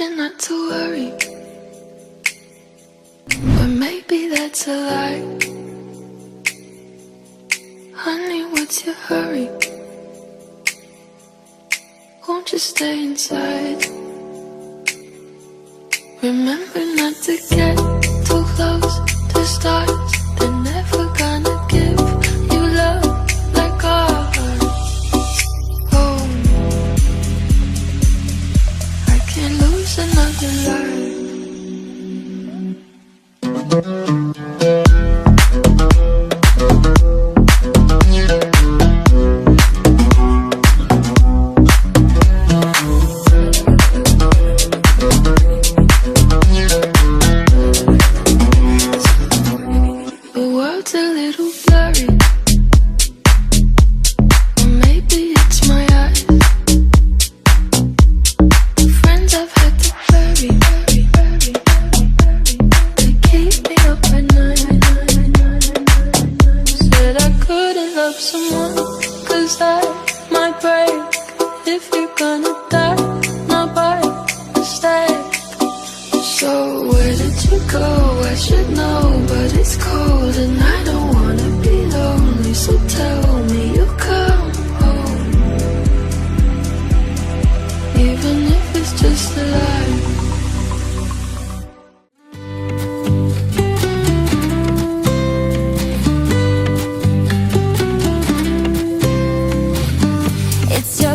you not to worry, but maybe that's a lie. Honey, what's your hurry? Won't you stay inside? Remember not to get too close to stars. They're never gonna give you love like ours. Oh, I can't lose another life.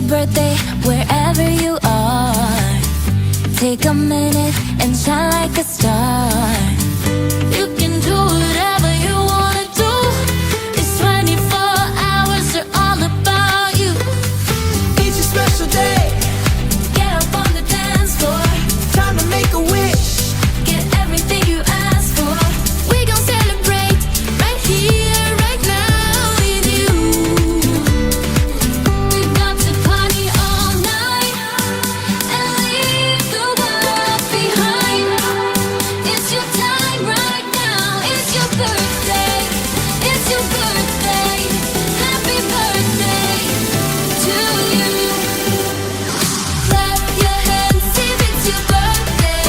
Birthday wherever you are, take a minute and shine like a star. You can do whatever you wanna do. It's 24 hours are all about you. It's a special day. Get up on the dance floor. Time to make a wish. Get everything you ask for. We gon' celebrate right here, right now with you. We got to party all night and leave the world behind. It's your time right now. It's your birthday. It's your birthday. Happy birthday to you. Clap your hands if it's your birthday.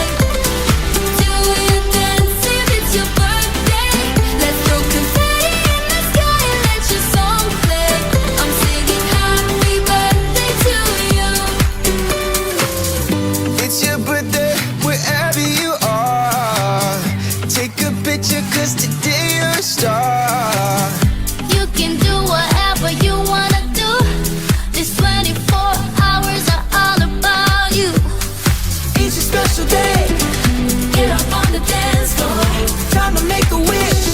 Do your dance if it's your birthday. Let's throw confetti in the sky and let your song play. I'm singing happy birthday to you. It's your birthday wherever you are. Take a picture 'cause today you're a star. You can do whatever you wanna do. This 24 hours are all about you. It's a special day. Get up on the dance floor. Time to make a wish.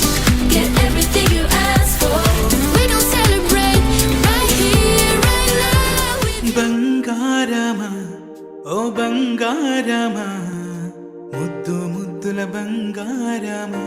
Get everything you ask for. We gon' celebrate right here, right now with you. బంగారమా ఓ బంగారమా ముద్దు ముద్దుల బంగారమా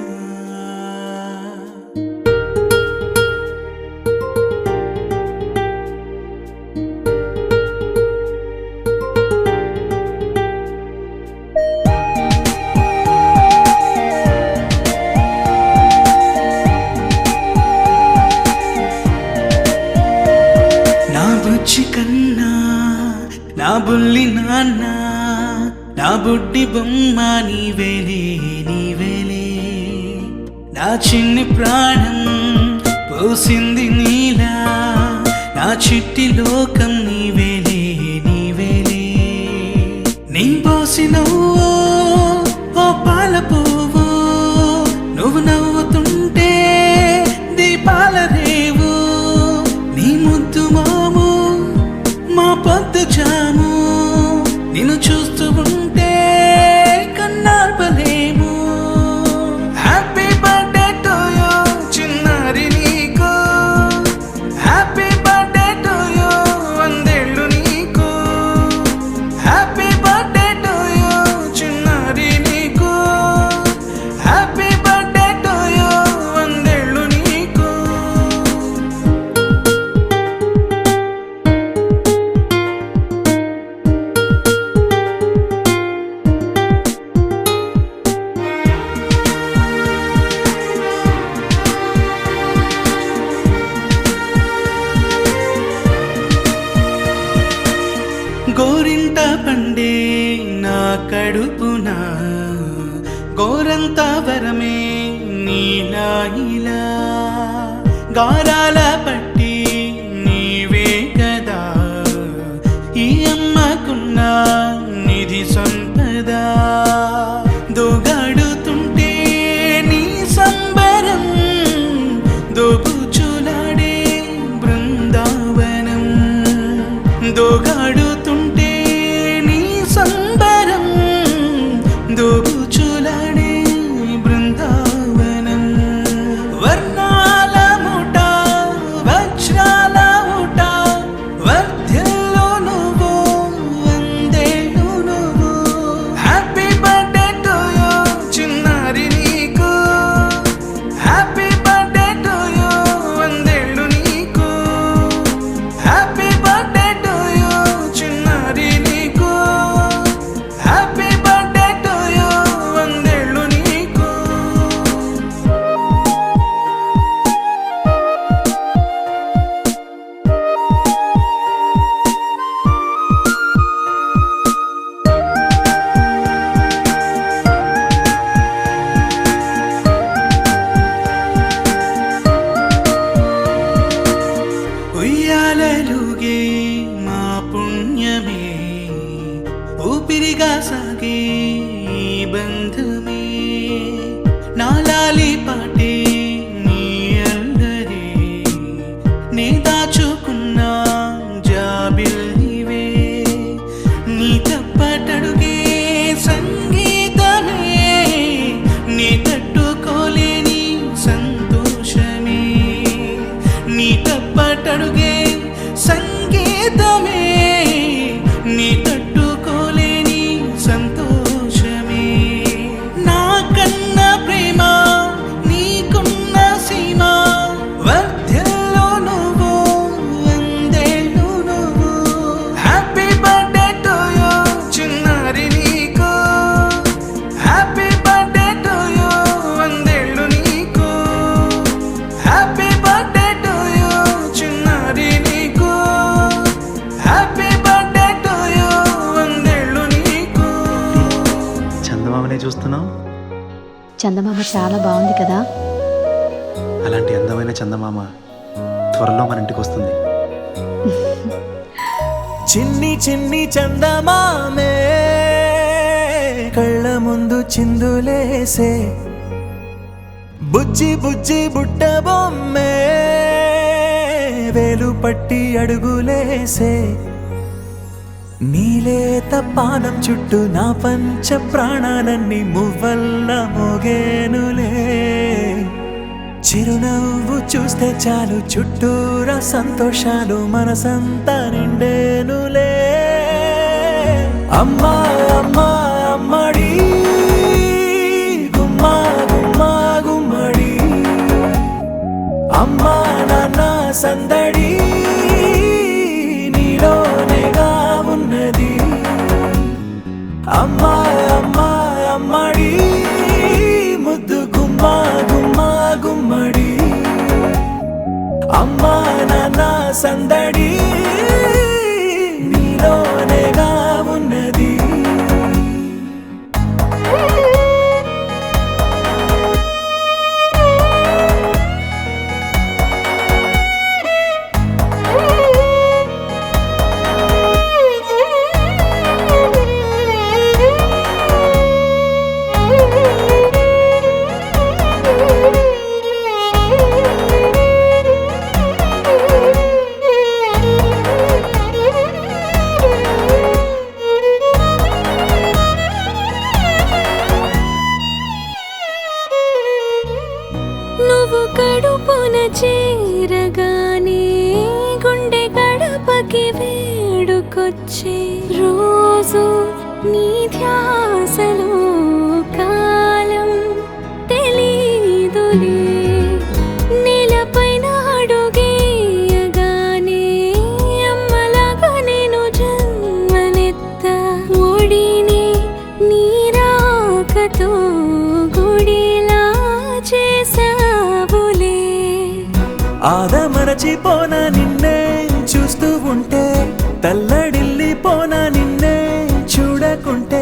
నా బుజ్జి కన్నా నా బుల్లి నాన్న నా బుడ్డి బొమ్మ నీవేలే నీవేలే నా చిన్ని ప్రాణం పోసింది నీలా నా చిట్టి లోకం నీవేలే నీవేలే నీ పోసినవో ఓ పాల పువ్వు నువ్వు నవ్వుతుంటే దీపాల రేవు నీ ముద్దు మాము మా పొద్దు జాము నిన్ను చూస్తూ ఉంటే కన్నార్పలేము హ్యాపీ బర్త్డే టు యూ చిన్నారి నీకు హ్యాపీ బర్త్డే టు యూ వందేళ్ళు నీకు హ్యాపీ బర్త్డే టు యూ చిన్నారి నీకు హ్యాపీ బర్త్డే టు యూ వందేళ్ళు నీకు గోరింట పండే నా కడుపున గోరంత వరమే నీలా ఇలా గారాల పట్టి నీవే కదా ఈ అమ్మకున్న నిధి సంపద దోగాడుతుంటే నీ సంబరం దోబుచులాడే బృందావనం దోగాడుతుంటే నీ సంబరం దోబుచులాడే బృందావనం వర్ణాల ముఠ వజ్రాల ముఠ వర్ధ్యలో నువ్వు వందేళ్ళు నువ్వు హ్యాపీ బర్త్డే టు యూ చిన్నారి నీకు హ్యాపీ బర్త్డే టు యూ వందేళ్ళు నీకు హ్యాపీ బర్త్డే టు యూ చిన్నారి నీకు హ్యాపీ బర్త్డే టు యూ వందేళ్ళు నీకు ఉయ్యాలలుగే మా పుణ్యమే ఊపిరిగా సాగే ఈ బంధమే నాలాలి పాటే నీ అల్లరే నే దాచుకున్న జాబిల్లివే నీ తప్పటడుగే సంగీతమే నీ తట్టుకోలేని సంతోషమే నీ తప్పటడుగే సంగీతమే నీ తట్టుకోలేని సంతోషమే నా కన్న ప్రేమ నీకున్న సీమ వర్ధ్యలో నువ్వు వందేళ్ళు నువ్వు హ్యాపీ బర్త్డే టు యూ చిన్నారి నీకు హ్యాపీ బర్త్డే టు యూ వందేళ్ళు నీకు హ్యాపీ బర్త్డే టు యూ చిన్నారి నీకు హ్యాపీ బర్త్డే టు యూ వందేళ్ళు నీకు చందమామనే చూస్తున్నావు. చందమామ చాలా బాగుంది కదా. అలాంటి అందమైన చందమామ త్వరలో మన ఇంటికి వస్తుంది. చిన్ని చిన్ని చందమామే కళ్ళ ముందు చిందులేసే బుజ్జి బుజ్జి బుట్ట బొమ్మే వేలు పట్టి అడుగులేసే నీలేత పానం చుట్టూ నా పంచ ప్రాణాలన్నీ మువ్వల్ల మోగేనులే చిరునవ్వు చూస్తే చాలు చుట్టూరా సంతోషాలు మనసంతా నిండేనులే అమ్మా అమ్మా అమ్మడి గుమ్మా గుమ్మా గుమ్మడి అమ్మా నాన్న సందడి నీలోనేగా ఉన్నది అమ్మా అమ్మా అమ్మడి ముద్దు గుమ్మా గుమ్మా గుమ్మడి అమ్మా నాన్న సందడి నీలోనేగా ఉన్నది నువ్వు కడుపున చేరగానే గుండె గడపకి వేడుకొచ్చే రోజు నీ ధ్యాసలో కాలం తెలీదులే నేలపైన అడుగేయగానే అమ్మలాగా నేను జన్మనెత్త ఒడిని నీ రాకతో గుడిలా చేసావులే ఆదమరచిపోన నిన్నే చూస్తూ ఉంటే తల్లడిల్లిపోన నిన్నే చూడకుంటే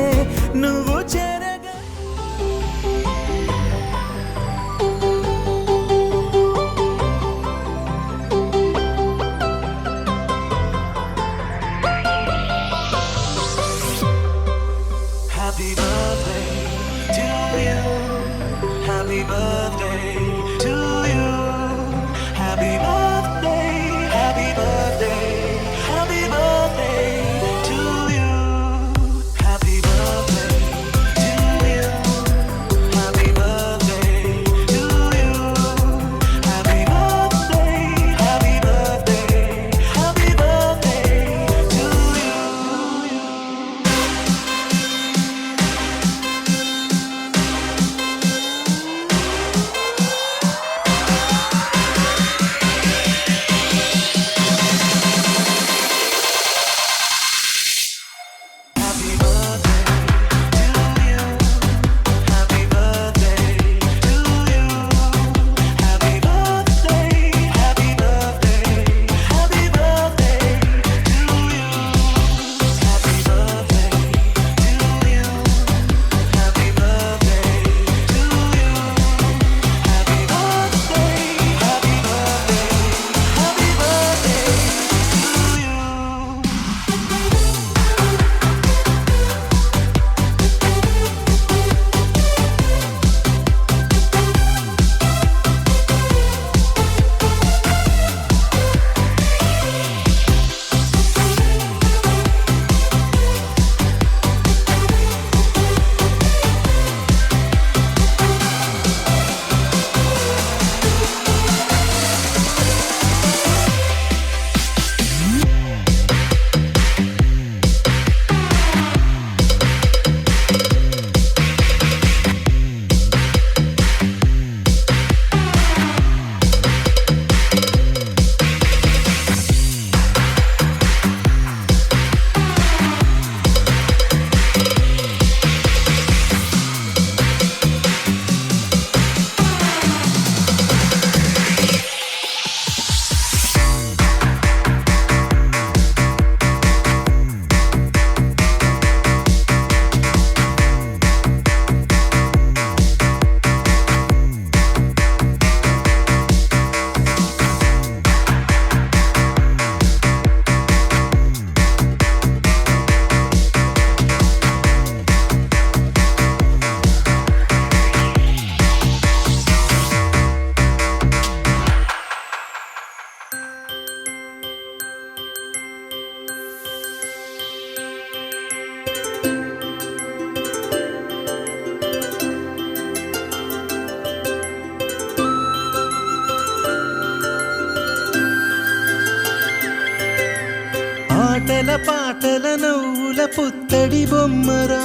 ఆటల పాటల నవ్వుల పుత్తడి బొమ్మరా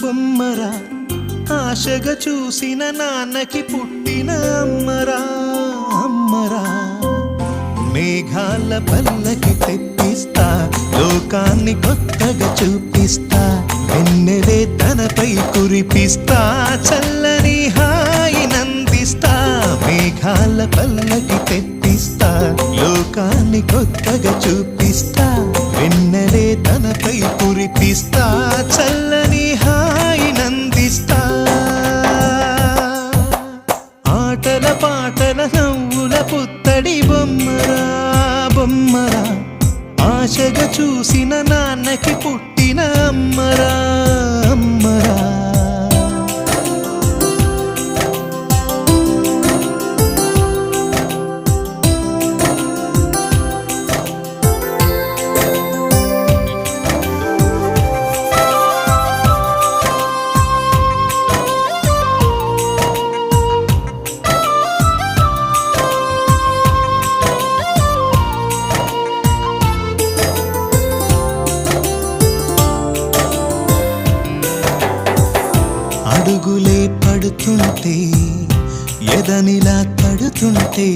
బొమ్మరా ఆశగా చూసిన నాన్నకి పుట్టిన అమ్మరా అమ్మరా మేఘాల పల్లకి తెప్పిస్తా లోకాన్ని కొత్తగా చూపిస్తా వెన్నెలే తనపై కురిపిస్తా చల్లని హాయి నందిస్తా మేఘాల పల్లకి తెప్పిస్తా లోకాన్ని కొత్తగా చూపిస్తా వెన్నెలే తనపై కురిపిస్తా చల్లని హాయి నందిస్తా ఆటల పాటల నవ్వుల పుత్తడి బొమ్మరా బొమ్మరా ఆశగా చూసిన నాన్నకి పుట్టిన అమ్మరా అమ్మరా అడుగులే పడుతుంటే ఎదనిలా తడుతుంటే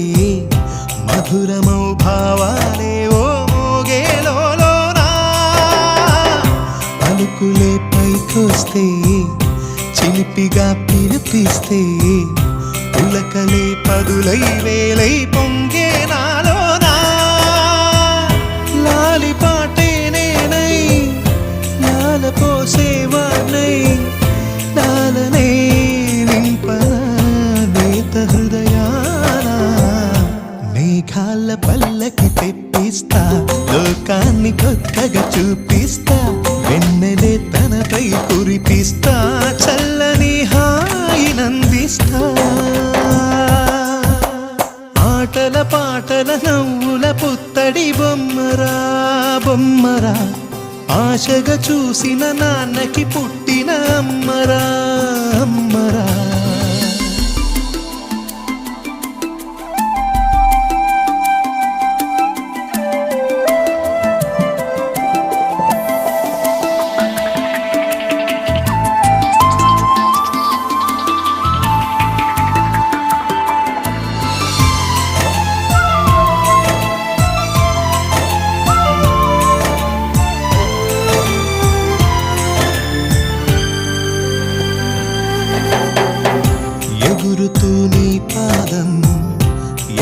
మధురమౌ భావాలే ఓ మోగేలోనా పలుకులే పైకొస్తే చిలిపిగా పిలిపిస్తే పులకలే పదులై వేలై పొంగే నాలోనా లాలి పాటే నేనై లాల పోసేవాణ్ణై లాలనే నింపనా నేత హృదయాన మేఘాల పల్లకి తెప్పిస్తా లోకాన్ని కొత్తగా చూపిస్తా వెన్నెలే తనపై కురిపిస్తా చల్లని హాయి నందిస్తా ఆటల పాటల నవ్వుల పుత్తడి బొమ్మరా బొమ్మరా ఆశగా చూసిన నాన్నకి పుట్టిన అమ్మరా అమ్మరా ఎగురుతూ నీ పాదం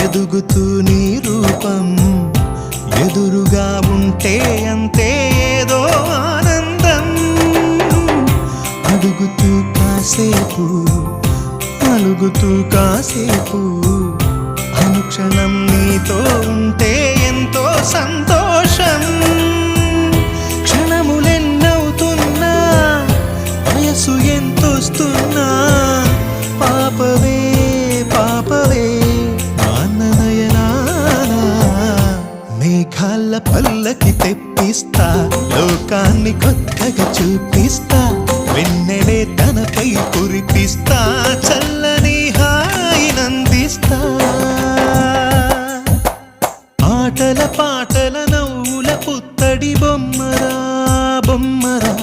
ఎదుగుతూ నీ రూపం ఎదురుగా ఉంటే అంతే ఏదో ఆనందం అడుగుతూ కాసేపు అలుగుతూ కాసేపు అనుక్షణం నీతో ఉంటే ఎంతో సంతోషం క్షణములెన్నవుతున్నా వయసు ఎంతొస్తున్నా పాపవే పాపవే నాన్ననయనానా మేఘాల పల్లకి తెప్పిస్తా లోకాన్ని కొత్తగా చూపిస్తా వెన్నెలే తనపై కురిపిస్తా చల్లని హాయి నందిస్తా ఆటల పాటల నవ్వుల పుత్తడి బొమ్మరా బొమ్మరా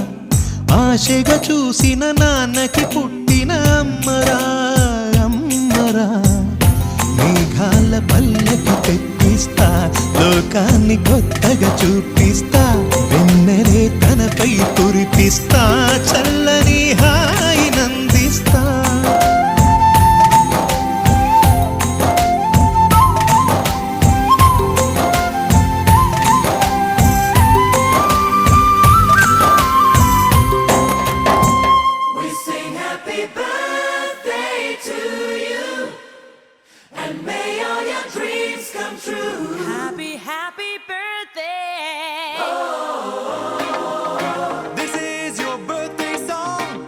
ఆశగా చూసిన నాన్నకి పుట్టిన అమ్మరా అమ్మరా మేఘాల పల్లకి తెప్పిస్తా లోకాన్ని కొత్తగా చూపిస్తా వెన్నెలే తనపై కురిపిస్తా చల్లని హాయి నందిస్తా Happy, happy birthday! This is your birthday song.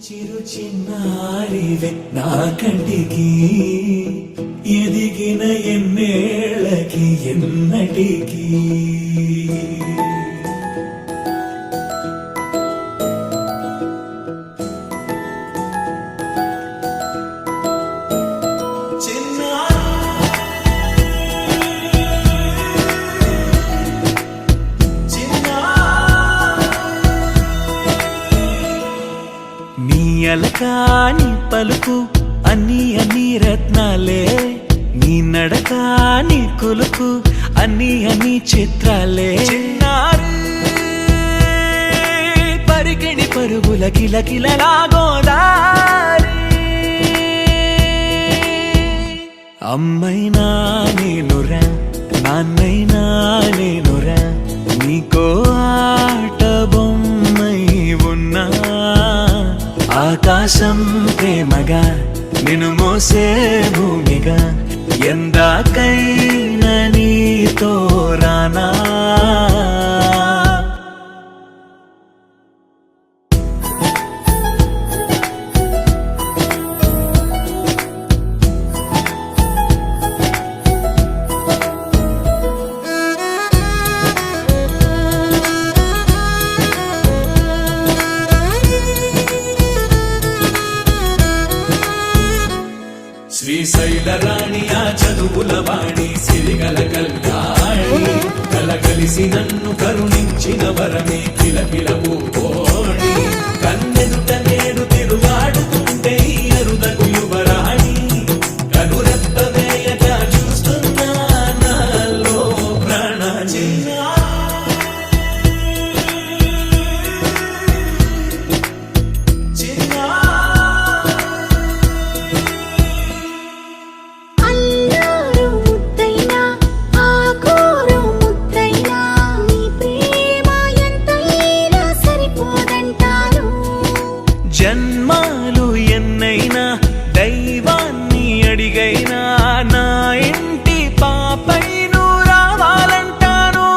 చిరు చిన్నారివే నా కంటికి ఎదిగిన ఎన్నేళ్ళకి ఎన్నటికి నీ అలకాని పలుకు అన్ని అన్ని రత్నాలే నీ నడక నీ కులుకు అన్ని అన్ని చిత్రాలే చిన్నారి పరికిణి పరుగుల కిలకిలలాగోదారి అమ్మైనా నేనురా నాన్నైనా నేనురా నీకో ఆట బొమ్మై ఉన్నా ఆకాశం ప్రేమగా నిన్ను మోసే భూమిగా ఎందాకైనా నీతో రానా శ్రీశైల రాణి ఆ చదువుల వాణి సిరిగల కళ్యాణి కలగలిసి నన్ను కరుణించిన వరమే కిలకిల పూకోణి కన్నెదుట నేడు తిరుగాడుతుంటే ఈ అరుదకు యువరాణి కనురెప్ప వేయక చూస్తున్నా నాలో ప్రాణ అల్లారు ముద్దైనా ఆకోరు ముద్దైనా నీ ప్రేమ ఎంతైనా సరిపోదంటారు జన్మాలు ఎన్నైనా దైవాన్ని అడిగైనా నా ఇంటి పాపై నువ్వు రావాలంటాను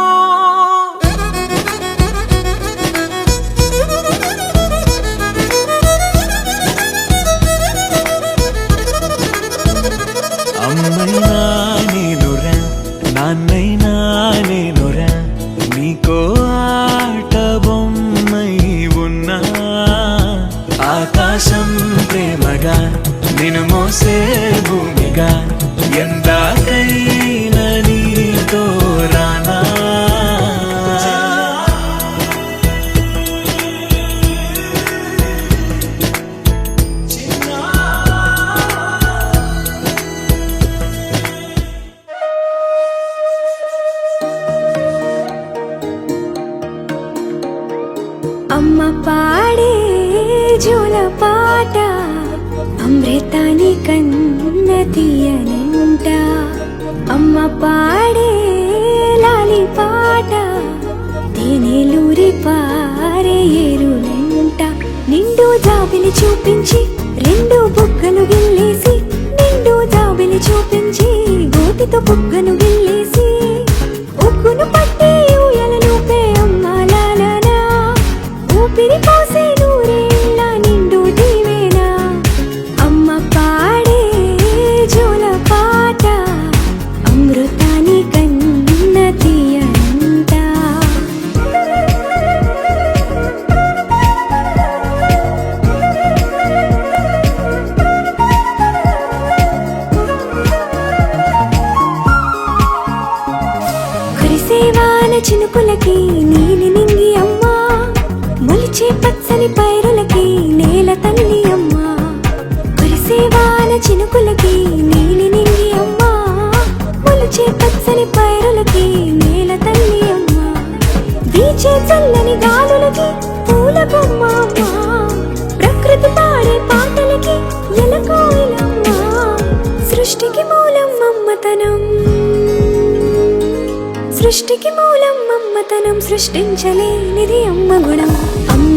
అమ్మైనా నేనురా నాన్నైనా నేనురా నీకో ఆట బొమ్మై ఉన్నా ఆకాశం ప్రేమగా నిన్ను మోసే భూమిగా ఎందాకైనా నీతో రానా అమ్మ పాడే జోల పాట అమృతాని కన్న తీయనంట అమ్మ పాడే లాలి పాట తేనెలూరి పారే ఏరులంట నిండు జాబిలి చూపించి రెండు బుగ్గలు గిల్లేసి నిండు జాబిలి చూపించి గోటితో బుగ్గను గిల్లేసి ఉక్కును పట్టి ఊయలను పే అమ్మాలాలనా ఊపిరి పోసే నూరేళ్ళ నిండు దీవేనా అమ్మ పాడే జోల పాట అమృతాని కన్న తీయంట కురిసేవాన చినుకులకి నీలి నింగి అమ్మా మొలిచే పచ్చని పైరులకి నేల తల్లి అమ్మా కురిసేవాన చినుకులకి నీలి నింగి అమ్మా మొలిచే పచ్చని పైరులకి నేల తల్లి అమ్మా వీచే చల్లని గాలులకి పూల బొమ్మ అమ్మా ప్రకృతి పాడే పాటలకి ఎలకోయిలమ్మా సృష్టికి మూలం మమ్మతనం సృష్టికి మూలం మమ్మతనం సృష్టించలేనిది అమ్మ గుణం అమ్మ